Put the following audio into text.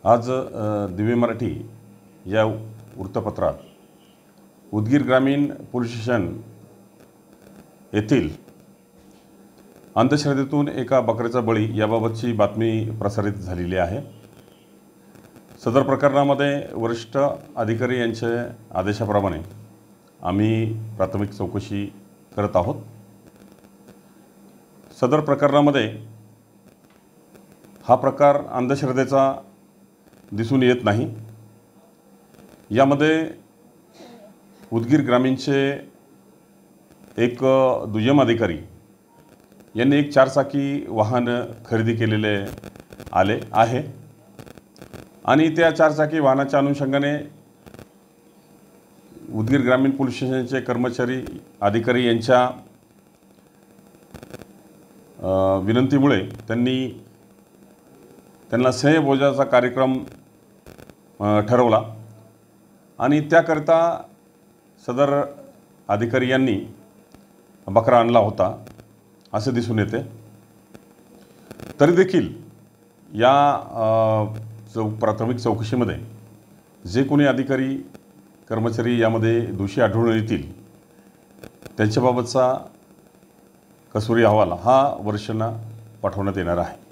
आज दिव्य मराठी या वृत्तपत्रात उदगीर ग्रामीण पोलीस स्टेशन येथील अंधश्रद्धेतून एका बकऱ्याचा बळी याबाबतची बातमी प्रसारित झालेली आहे। सदर प्रकरणामध्ये वरिष्ठ अधिकारी यांच्या आदेशाप्रमाणे आम्ही प्राथमिक चौकशी करत आहोत। सदर प्रकरणामध्ये हा प्रकार अंधश्रद्धेचा दिसून येत नाही। यामध्ये उदगीर ग्रामीणचे एक दुय्यम अधिकारी यांनी एक चारचाकी वाहन खरेदी केलेले आहे आणि त्या चारचाकी वाहनाच्या अनुषंगाने उदगीर ग्रामीण पोलीस स्टेशनचे कर्मचारी अधिकारी यांच्या विनंतीमुळे त्यांना स्नेहभोजनाचा कार्यक्रम ठरवला आणि त्याकरता सदर अधिकारी यांनी बकरा आणला होता असे दिसून येते। तरी देखील या प्राथमिक चौकशीमध्ये जे कोणी अधिकारी कर्मचारी यामध्ये दोषी आढळून येतील त्यांच्याबाबतचा कसुरी अहवाल हा वरिष्ठांना पाठवण्यात येणार आहे।